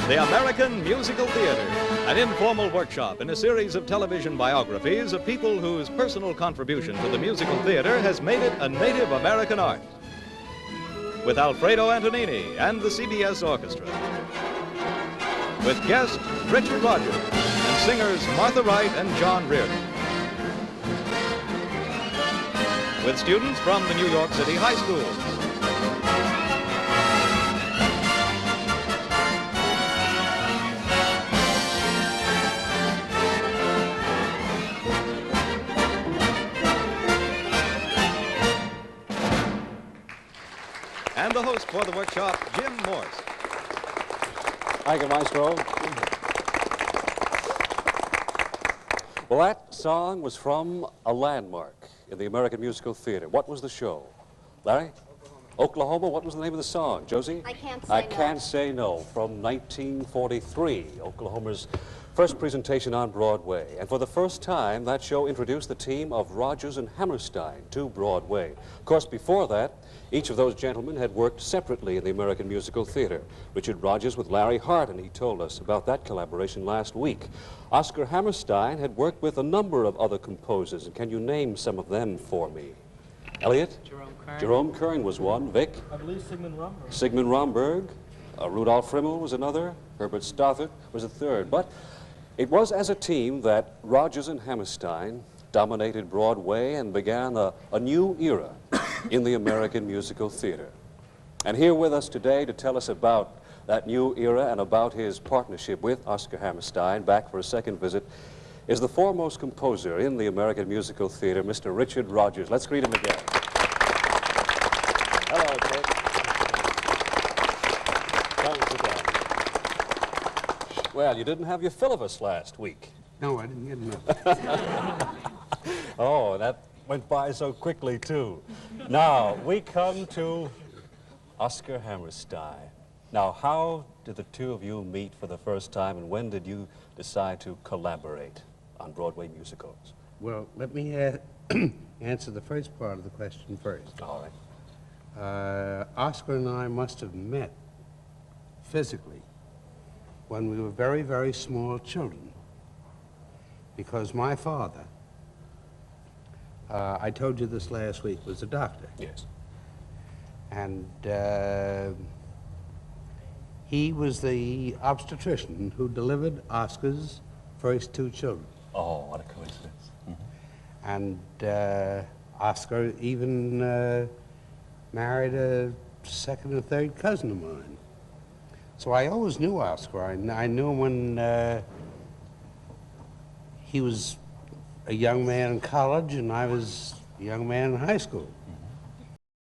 The American Musical Theater, an informal workshop in a series of television biographies of people whose personal contribution to the musical theater has made it a native American art. With Alfredo Antonini and the CBS Orchestra. With guest Richard Rodgers and singers Martha Wright and John Reardon. With students from the New York City high schools. And the host for the workshop, Jim Morske. Thank you, Maestro. Well, that song was from a landmark in the American Musical Theater. What was the show? Larry? Oklahoma. What was the name of the song? Josie? I Can't Say No. I Can't Say No, from 1943, Oklahoma's first presentation on Broadway. And for the first time, that show introduced the team of Rodgers and Hammerstein to Broadway. Of course, before that, each of those gentlemen had worked separately in the American Musical Theater. Richard Rodgers with Larry Hart, and he told us about that collaboration last week. Oscar Hammerstein had worked with a number of other composers, and can you name some of them for me? Elliot? Jerome Kern was one. Vic? I believe Sigmund Romberg. Sigmund Romberg. Rudolf Frimmel was another. Herbert Stothert was a third. But it was as a team that Rodgers and Hammerstein dominated Broadway and began a new era in the American Musical Theater. And here with us today to tell us about that new era and about his partnership with Oscar Hammerstein, back for a second visit, is the foremost composer in the American Musical Theater, Mr. Richard Rodgers. Let's greet him again. Hello, Dick. Come sit down. Well, you didn't have your fill of us last week. No, I didn't get enough. Oh, that went by so quickly, too. Now, we come to Oscar Hammerstein. Now, how did the two of you meet for the first time, and when did you decide to collaborate on Broadway musicals? Well, let me answer the first part of the question first. All right. Oscar and I must have met physically when we were very, very small children, because my father, I told you this last week, was a doctor. Yes. And he was the obstetrician who delivered Oscar's first two children. Oh, what a coincidence. And Oscar even married a second or third cousin of mine. So I always knew Oscar. I knew him when he was a young man in college and I was a young man in high school.